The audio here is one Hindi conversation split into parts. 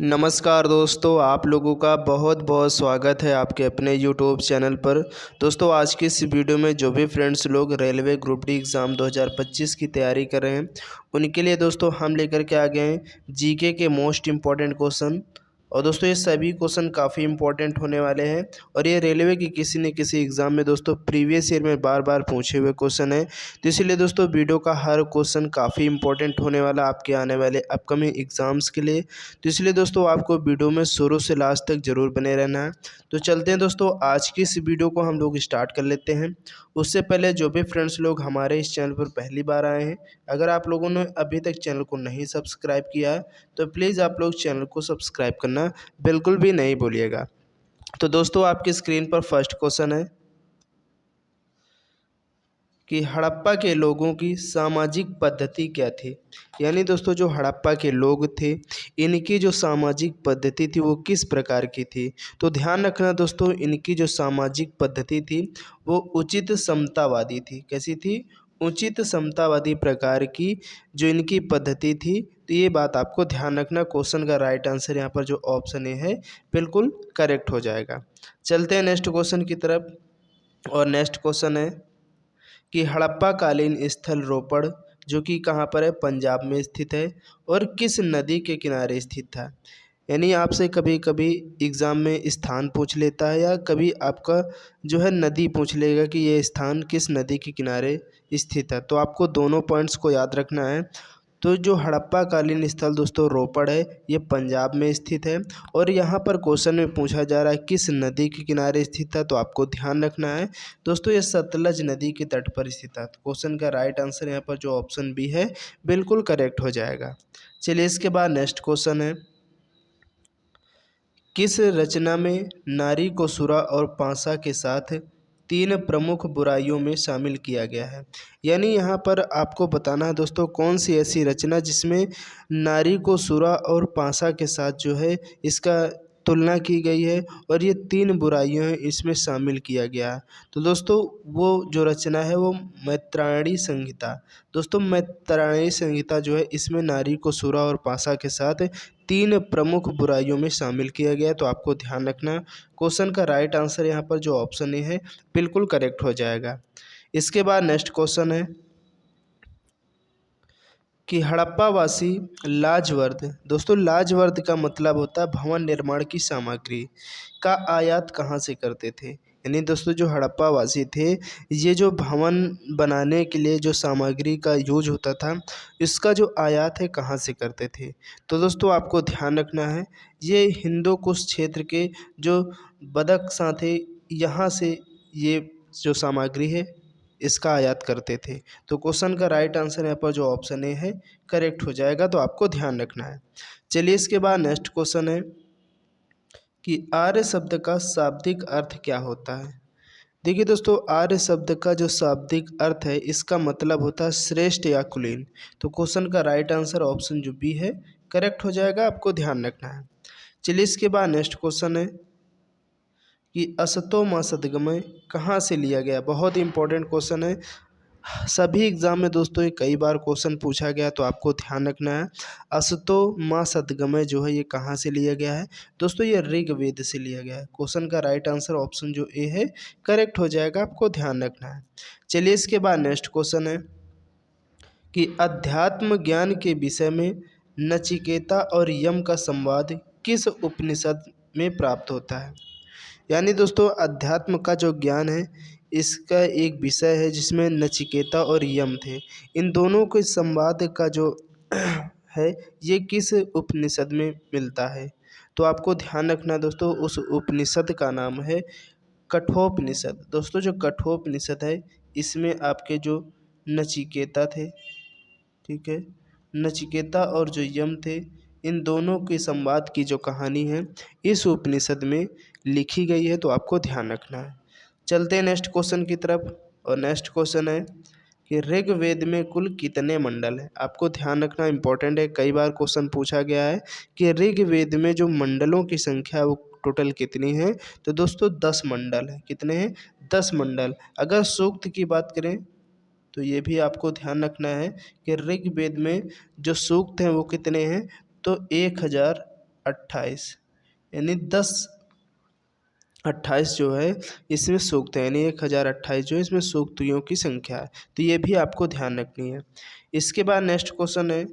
नमस्कार दोस्तों, आप लोगों का बहुत बहुत स्वागत है आपके अपने यूट्यूब चैनल पर। दोस्तों, आज की इस वीडियो में जो भी फ्रेंड्स लोग रेलवे ग्रुप डी एग्ज़ाम 2025 की तैयारी कर रहे हैं, उनके लिए दोस्तों हम लेकर के आ गए हैं जीके के मोस्ट इम्पॉर्टेंट क्वेश्चन। और दोस्तों ये सभी क्वेश्चन काफ़ी इंपॉर्टेंट होने वाले हैं और ये रेलवे की किसी न किसी एग्ज़ाम में दोस्तों प्रीवियस ईयर में बार बार पूछे हुए क्वेश्चन है। तो इसीलिए दोस्तों वीडियो का हर क्वेश्चन काफ़ी इंपॉर्टेंट होने वाला आपके आने वाले अपकमिंग एग्ज़ाम्स के लिए। तो इसलिए दोस्तों आपको वीडियो में शुरू से लास्ट तक ज़रूर बने रहना है। तो चलते हैं दोस्तों, आज की इस वीडियो को हम लोग स्टार्ट कर लेते हैं। उससे पहले जो भी फ्रेंड्स लोग हमारे इस चैनल पर पहली बार आए हैं, अगर आप लोगों ने अभी तक चैनल को नहीं सब्सक्राइब किया है तो प्लीज़ आप लोग चैनल को सब्सक्राइब करना बिल्कुल भी नहीं भूलिएगा। तो दोस्तों आपकी स्क्रीन पर फर्स्ट क्वेश्चन है कि हड़प्पा के लोगों की सामाजिक पद्धति क्या थी। यानी दोस्तों जो हड़प्पा के लोग थे, इनकी जो सामाजिक पद्धति थी वो किस प्रकार की थी। तो ध्यान रखना दोस्तों, इनकी जो सामाजिक पद्धति थी वो उचित समतावादी थी। कैसी थी? उचित समतावादी प्रकार की जो इनकी पद्धति थी। तो ये बात आपको ध्यान रखना। क्वेश्चन का राइट आंसर यहाँ पर जो ऑप्शन ए है बिल्कुल करेक्ट हो जाएगा। चलते हैं नेक्स्ट क्वेश्चन की तरफ। और नेक्स्ट क्वेश्चन है कि हड़प्पा कालीन स्थल रोपड़ जो कि कहाँ पर है, पंजाब में स्थित है, और किस नदी के किनारे स्थित था। यानी आपसे कभी कभी एग्ज़ाम में स्थान पूछ लेता है या कभी आपका जो है नदी पूछ लेगा कि ये स्थान किस नदी के किनारे स्थित है। तो आपको दोनों पॉइंट्स को याद रखना है। तो जो हड़प्पा कालीन स्थल दोस्तों रोपड़ है, ये पंजाब में स्थित है। और यहाँ पर क्वेश्चन में पूछा जा रहा है किस नदी के किनारे स्थित है, तो आपको ध्यान रखना है दोस्तों ये सतलज नदी के तट पर स्थित है। तो क्वेश्चन का राइट आंसर यहाँ पर जो ऑप्शन बी है बिल्कुल करेक्ट हो जाएगा। चलिए इसके बाद नेक्स्ट क्वेश्चन है, किस रचना में नारी को सुरा और पासा के साथ तीन प्रमुख बुराइयों में शामिल किया गया है। यानी यहाँ पर आपको बताना है दोस्तों कौन सी ऐसी रचना जिसमें नारी को सुरा और पासा के साथ जो है इसका तुलना की गई है और ये तीन बुराइयां हैं इसमें शामिल किया गया है। तो दोस्तों वो जो रचना है वो मैत्रायणी संहिता। दोस्तों मैत्रायणी संहिता जो है इसमें नारी को सुरा और पासा के साथ तीन प्रमुख बुराइयों में शामिल किया गया है। तो आपको ध्यान रखना क्वेश्चन का राइट आंसर यहाँ पर जो ऑप्शन ए है बिल्कुल करेक्ट हो जाएगा। इसके बाद नेक्स्ट क्वेश्चन है कि हड़प्पावासी लाजवर्द। दोस्तों लाजवर्द का मतलब होता है भवन निर्माण की सामग्री का आयात कहाँ से करते थे। यानी दोस्तों जो हड़प्पावासी थे, ये जो भवन बनाने के लिए जो सामग्री का यूज होता था, इसका जो आयात है कहाँ से करते थे। तो दोस्तों आपको ध्यान रखना है ये हिंदू कुश क्षेत्र के जो बदख्शां थे, यहाँ से ये जो सामग्री है इसका आयात करते थे। तो क्वेश्चन का राइट आंसर यहाँ पर जो ऑप्शन ए है करेक्ट हो जाएगा। तो आपको ध्यान रखना है। चलिए इसके बाद नेक्स्ट क्वेश्चन है कि आर्य शब्द का शाब्दिक अर्थ क्या होता है। देखिए दोस्तों आर्य शब्द का जो शाब्दिक अर्थ है इसका मतलब होता है श्रेष्ठ या कुलीन। तो क्वेश्चन का राइट आंसर ऑप्शन जो बी है करेक्ट हो जाएगा। आपको ध्यान रखना है। चलिए इसके बाद नेक्स्ट क्वेश्चन है कि असतो मा सद्गमय कहाँ से लिया गया। बहुत इंपॉर्टेंट क्वेश्चन है, सभी एग्जाम में दोस्तों ये कई बार क्वेश्चन पूछा गया। तो आपको ध्यान रखना है असतो माँ सद्गमय जो है ये कहाँ से लिया गया है। दोस्तों ये ऋग्वेद से लिया गया है। क्वेश्चन का राइट आंसर ऑप्शन जो ए है करेक्ट हो जाएगा। आपको ध्यान रखना है। चलिए इसके बाद नेक्स्ट क्वेश्चन है कि अध्यात्म ज्ञान के विषय में नचिकेता और यम का संवाद किस उपनिषद में प्राप्त होता है। यानी दोस्तों अध्यात्म का जो ज्ञान है इसका एक विषय है जिसमें नचिकेता और यम थे। इन दोनों के संवाद का जो है ये किस उपनिषद में मिलता है। तो आपको ध्यान रखना दोस्तों उस उपनिषद का नाम है कठोपनिषद। दोस्तों जो कठोपनिषद है इसमें आपके जो नचिकेता थे, ठीक है, नचिकेता और जो यम थे, इन दोनों के संवाद की जो कहानी है इस उपनिषद में लिखी गई है। तो आपको ध्यान रखना है। चलते हैं नेक्स्ट क्वेश्चन की तरफ। और नेक्स्ट क्वेश्चन है कि ऋग्वेद में कुल कितने मंडल हैं। आपको ध्यान रखना इंपॉर्टेंट है, कई बार क्वेश्चन पूछा गया है कि ऋग्वेद में जो मंडलों की संख्या वो टोटल कितनी है। तो दोस्तों 10 मंडल है। कितने हैं? 10 मंडल। अगर सूक्त की बात करें तो ये भी आपको ध्यान रखना है कि ऋग्वेद में जो सूक्त हैं वो कितने हैं। तो 1028 28, यानी 28 जो है इसमें सूक्त है, यानी 1028 जो है इसमें सूक्तियों की संख्या है। तो ये भी आपको ध्यान रखनी है। इसके बाद नेक्स्ट क्वेश्चन है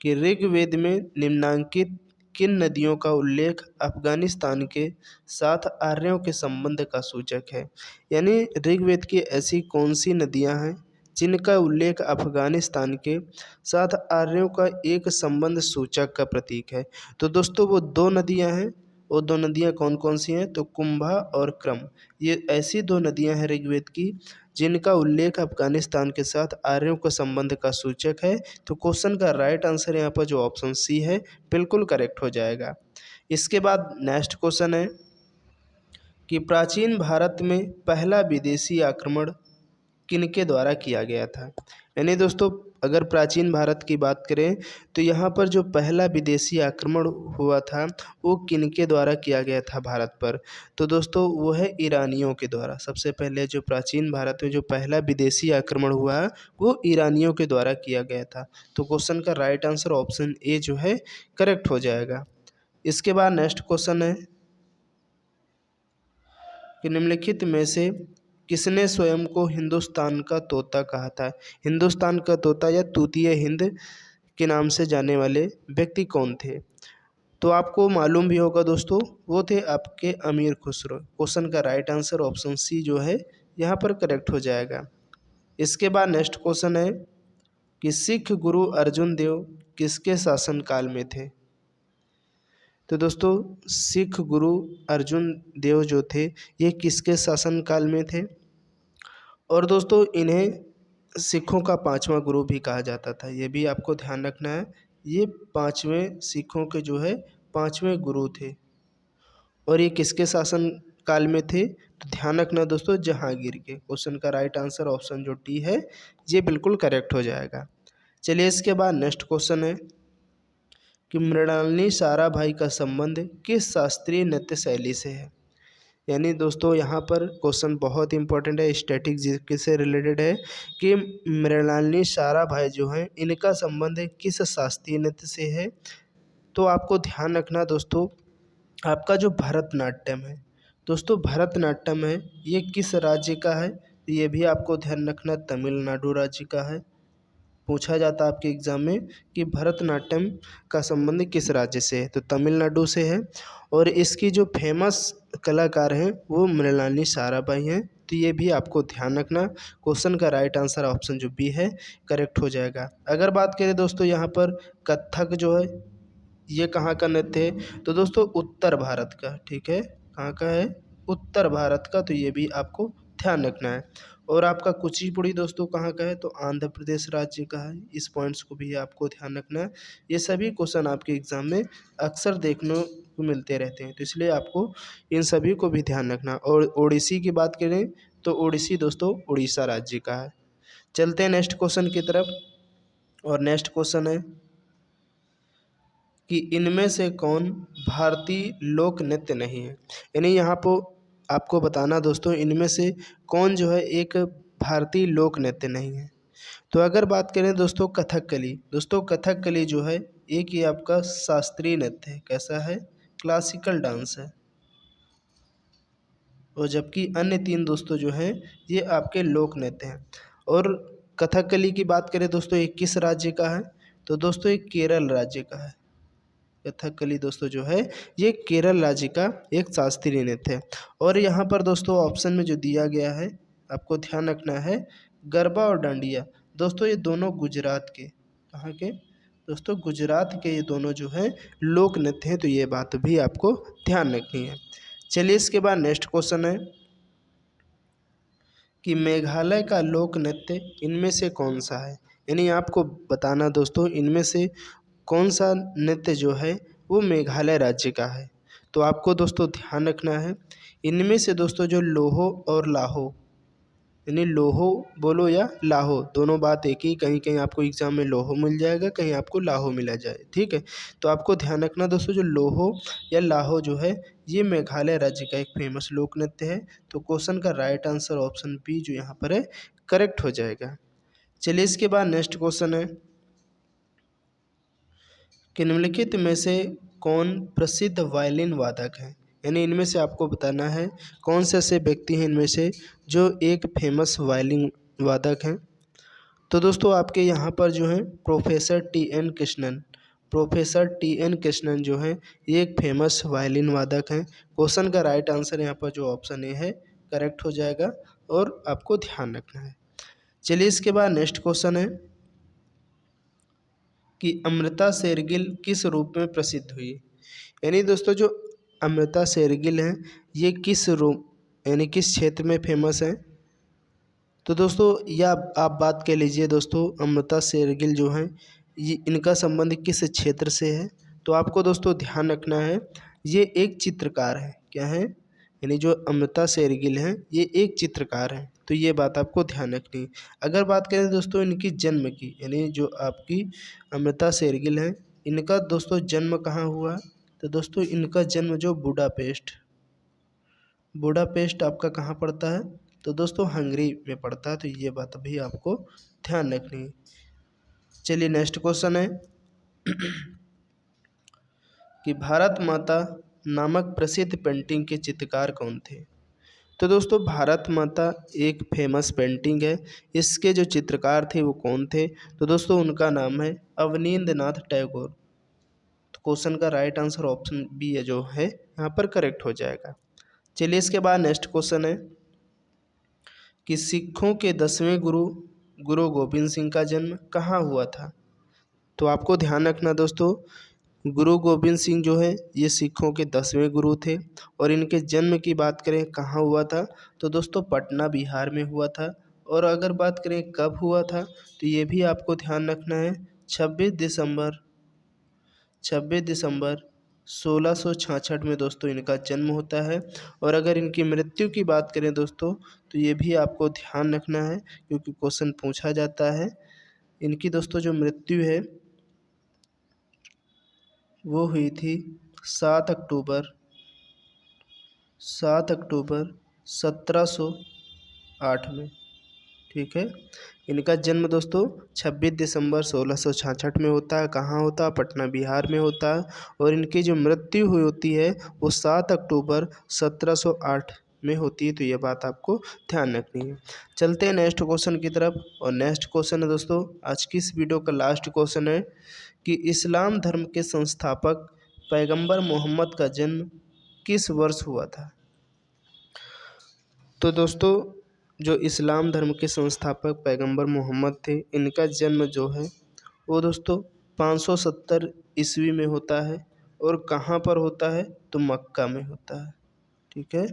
कि ऋग्वेद में निम्नांकित किन नदियों का उल्लेख अफगानिस्तान के साथ आर्यों के संबंध का सूचक है। यानी ऋग्वेद की ऐसी कौन सी नदियां हैं जिनका उल्लेख अफगानिस्तान के साथ आर्यों का एक संबंध सूचक का प्रतीक है। तो दोस्तों वो दो नदियां हैं, वो दो नदियां कौन कौन सी हैं, तो कुंभा और क्रम। ये ऐसी दो नदियां हैं ऋग्वेद की जिनका उल्लेख अफगानिस्तान के साथ आर्यों के संबंध का सूचक है। तो क्वेश्चन का राइट आंसर यहाँ पर जो ऑप्शन सी है बिल्कुल करेक्ट हो जाएगा। इसके बाद नेक्स्ट क्वेश्चन है कि प्राचीन भारत में पहला विदेशी आक्रमण किनके द्वारा किया गया था। यानी दोस्तों अगर प्राचीन भारत की बात करें तो यहाँ पर जो पहला विदेशी आक्रमण हुआ था वो किनके द्वारा किया गया था भारत पर। तो दोस्तों वो है ईरानियों के द्वारा। सबसे पहले जो प्राचीन भारत में जो पहला विदेशी आक्रमण हुआ वो ईरानियों के द्वारा किया गया था। तो क्वेश्चन का राइट आंसर ऑप्शन ए जो है करेक्ट हो जाएगा। इसके बाद नेक्स्ट क्वेश्चन है कि निम्नलिखित में से किसने स्वयं को हिंदुस्तान का तोता कहा था। हिंदुस्तान का तोता या तूतीय हिंद के नाम से जाने वाले व्यक्ति कौन थे। तो आपको मालूम भी होगा दोस्तों, वो थे आपके अमीर खुसरो। क्वेश्चन का राइट आंसर ऑप्शन सी जो है यहाँ पर करेक्ट हो जाएगा। इसके बाद नेक्स्ट क्वेश्चन है कि सिख गुरु अर्जुन देव किसके शासनकाल में थे। तो दोस्तों सिख गुरु अर्जुन देव जो थे ये किसके शासनकाल में थे। और दोस्तों इन्हें सिखों का पांचवा गुरु भी कहा जाता था, ये भी आपको ध्यान रखना है। ये पांचवें सिखों के जो है पांचवें गुरु थे। और ये किसके शासन काल में थे, तो ध्यान रखना दोस्तों जहांगीर के। क्वेश्चन का राइट आंसर ऑप्शन जो टी है ये बिल्कुल करेक्ट हो जाएगा। चलिए इसके बाद नेक्स्ट क्वेश्चन है कि मृणालिनी साराभाई का संबंध किस शास्त्रीय नृत्य शैली से है। यानी दोस्तों यहाँ पर क्वेश्चन बहुत इंपॉर्टेंट है, स्टैटिक जीके से रिलेटेड है कि मृणालिनी साराभाई जो हैं इनका संबंध किस शास्त्रीय नृत्य से है। तो आपको ध्यान रखना दोस्तों आपका जो भरतनाट्यम है, दोस्तों भरतनाट्यम है ये किस राज्य का है। ये भी आपको ध्यान रखना तमिलनाडु राज्य का है। पूछा जाता है आपके एग्जाम में कि भरतनाट्यम का संबंध किस राज्य से है, तो तमिलनाडु से है। और इसकी जो फेमस कलाकार हैं वो मृणालिनी साराभाई हैं। तो ये भी आपको ध्यान रखना। क्वेश्चन का राइट आंसर ऑप्शन जो बी है करेक्ट हो जाएगा। अगर बात करें दोस्तों यहाँ पर कथक जो है ये कहाँ का नृत्य है, तो दोस्तों उत्तर भारत का। ठीक है, कहाँ का है, उत्तर भारत का। तो ये भी आपको ध्यान रखना है। और आपका कुचिपुड़ी दोस्तों कहाँ का है, तो आंध्र प्रदेश राज्य का है। इस पॉइंट्स को भी आपको ध्यान रखना है। ये सभी क्वेश्चन आपके एग्जाम में अक्सर देखने को मिलते रहते हैं, तो इसलिए आपको इन सभी को भी ध्यान रखना। और ओडिसी की बात करें तो ओडिसी दोस्तों उड़ीसा राज्य का है। चलते हैं नेक्स्ट क्वेश्चन की तरफ। और नेक्स्ट क्वेश्चन है कि इनमें से कौन भारतीय लोक नृत्य नहीं है। यानी यहाँ पर आपको बताना दोस्तों इनमें से कौन जो है एक भारतीय लोक नृत्य नहीं है। तो अगर बात करें दोस्तों कथकली, दोस्तों कथकली जो है एक ये आपका शास्त्रीय नृत्य है। कैसा है, क्लासिकल डांस है। और जबकि अन्य तीन दोस्तों जो हैं ये आपके लोक नृत्य हैं। और कथकली की बात करें दोस्तों ये किस राज्य का है, तो दोस्तों ये केरल राज्य का है। कथकली दोस्तों जो है ये केरल राज्य का एक शास्त्रीय नृत्य है। और यहाँ पर दोस्तों ऑप्शन में जो दिया गया है आपको ध्यान रखना है गरबा और डांडिया। दोस्तों ये दोनों गुजरात के, कहाँ के दोस्तों, गुजरात के ये दोनों जो है लोक नृत्य हैं। तो ये बात भी आपको ध्यान रखनी है। चलिए इसके बाद नेक्स्ट क्वेश्चन है कि मेघालय का लोक नृत्य इनमें से कौन सा है। यानी आपको बताना दोस्तों इनमें से कौन सा नृत्य जो है वो मेघालय राज्य का है। तो आपको दोस्तों ध्यान रखना है इनमें से दोस्तों जो लोहो और लाहो, यानी लोहो बोलो या लाहो दोनों बात एक ही। कहीं कहीं आपको एग्जाम में लोहो मिल जाएगा, कहीं आपको लाहो मिला जाए। ठीक है, तो आपको ध्यान रखना दोस्तों जो लोहो या लाहो जो है ये मेघालय राज्य का एक फेमस लोक नृत्य है। तो क्वेश्चन का राइट आंसर ऑप्शन बी जो यहाँ पर है करेक्ट हो जाएगा। चलिए इसके बाद नेक्स्ट क्वेश्चन है कि निम्नलिखित में से कौन प्रसिद्ध वायलिन वादक हैं। यानी इनमें से आपको बताना है कौन से ऐसे व्यक्ति हैं इनमें से जो एक फेमस वायलिन वादक हैं। तो दोस्तों आपके यहाँ पर जो है प्रोफेसर टी एन कृष्णन जो हैं ये एक फेमस वायलिन वादक हैं। क्वेश्चन का राइट आंसर यहाँ पर जो ऑप्शन ए है करेक्ट हो जाएगा और आपको ध्यान रखना है। चलिए इसके बाद नेक्स्ट क्वेश्चन है कि अमृता शेरगिल किस रूप में प्रसिद्ध हुई। यानी दोस्तों जो अमृता शेरगिल हैं ये किस रूप यानी किस क्षेत्र में फेमस हैं। तो दोस्तों यह आप बात कह लीजिए दोस्तों अमृता शेरगिल जो हैं ये इनका संबंध किस क्षेत्र से है। तो आपको दोस्तों ध्यान रखना है ये एक चित्रकार है। क्या है यानी जो अमृता शेरगिल हैं ये एक चित्रकार हैं। तो ये बात आपको ध्यान रखनी है। अगर बात करें दोस्तों इनकी जन्म की यानी जो आपकी अमृता शेरगिल हैं इनका दोस्तों जन्म कहाँ हुआ। तो दोस्तों इनका जन्म जो बुडापेस्ट आपका कहाँ पड़ता है। तो दोस्तों हंगरी में पड़ता है। तो ये बात भी आपको ध्यान रखनी है। चलिए नेक्स्ट क्वेश्चन है कि भारत माता नामक प्रसिद्ध पेंटिंग के चित्रकार कौन थे। तो दोस्तों भारत माता एक फेमस पेंटिंग है। इसके जो चित्रकार थे वो कौन थे। तो दोस्तों उनका नाम है अवनींद्रनाथ टैगोर। तो क्वेश्चन का राइट आंसर ऑप्शन बी है जो है यहाँ पर करेक्ट हो जाएगा। चलिए इसके बाद नेक्स्ट क्वेश्चन है कि सिखों के 10वें गुरु गोबिंद सिंह का जन्म कहाँ हुआ था। तो आपको ध्यान रखना दोस्तों गुरु गोबिंद सिंह जो है ये सिखों के 10वें गुरु थे और इनके जन्म की बात करें कहाँ हुआ था। तो दोस्तों पटना बिहार में हुआ था। और अगर बात करें कब हुआ था तो ये भी आपको ध्यान रखना है 26 दिसंबर 1666 में दोस्तों इनका जन्म होता है। और अगर इनकी मृत्यु की बात करें दोस्तों तो ये भी आपको ध्यान रखना है क्योंकि क्वेश्चन पूछा जाता है। इनकी दोस्तों जो मृत्यु है वो हुई थी 7 अक्टूबर 1708 में। ठीक है इनका जन्म दोस्तों 26 दिसंबर 1666 में होता है। कहाँ होता है पटना बिहार में होता है। और इनकी जो मृत्यु हुई होती है वो 7 अक्टूबर 1708 में होती है। तो ये बात आपको ध्यान रखनी है। चलते हैं नेक्स्ट क्वेश्चन की तरफ। और नेक्स्ट क्वेश्चन है दोस्तों आज की इस वीडियो का लास्ट क्वेश्चन है कि इस्लाम धर्म के संस्थापक पैगंबर मोहम्मद का जन्म किस वर्ष हुआ था। तो दोस्तों जो इस्लाम धर्म के संस्थापक पैगंबर मोहम्मद थे इनका जन्म जो है वो दोस्तों 570 ईस्वी में होता है। और कहाँ पर होता है तो मक्का में होता है। ठीक है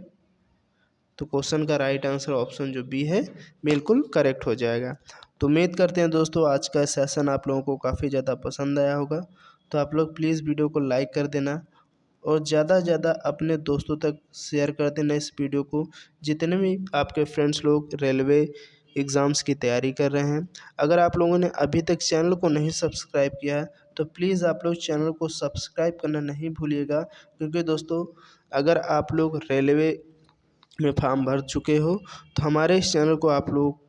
तो क्वेश्चन का राइट आंसर ऑप्शन जो बी है बिल्कुल करेक्ट हो जाएगा। तो उम्मीद करते हैं दोस्तों आज का सेशन आप लोगों को काफ़ी ज़्यादा पसंद आया होगा। तो आप लोग प्लीज़ वीडियो को लाइक कर देना और ज़्यादा से ज़्यादा अपने दोस्तों तक शेयर कर देना इस वीडियो को। जितने भी आपके फ्रेंड्स लोग रेलवे एग्ज़ाम्स की तैयारी कर रहे हैं अगर आप लोगों ने अभी तक चैनल को नहीं सब्सक्राइब किया है तो प्लीज़ आप लोग चैनल को सब्सक्राइब करना नहीं भूलिएगा। क्योंकि दोस्तों अगर आप लोग रेलवे में फॉर्म भर चुके हो तो हमारे इस चैनल को आप लोग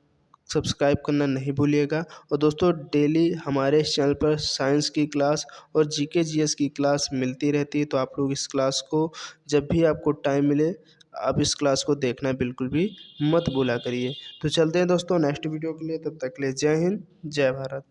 सब्सक्राइब करना नहीं भूलिएगा। और दोस्तों डेली हमारे इस चैनल पर साइंस की क्लास और जीके जीएस की क्लास मिलती रहती है। तो आप लोग इस क्लास को जब भी आपको टाइम मिले आप इस क्लास को देखना बिल्कुल भी मत भूला करिए। तो चलते हैं दोस्तों नेक्स्ट वीडियो के लिए। तब तक के लिए जय हिंद जय भारत।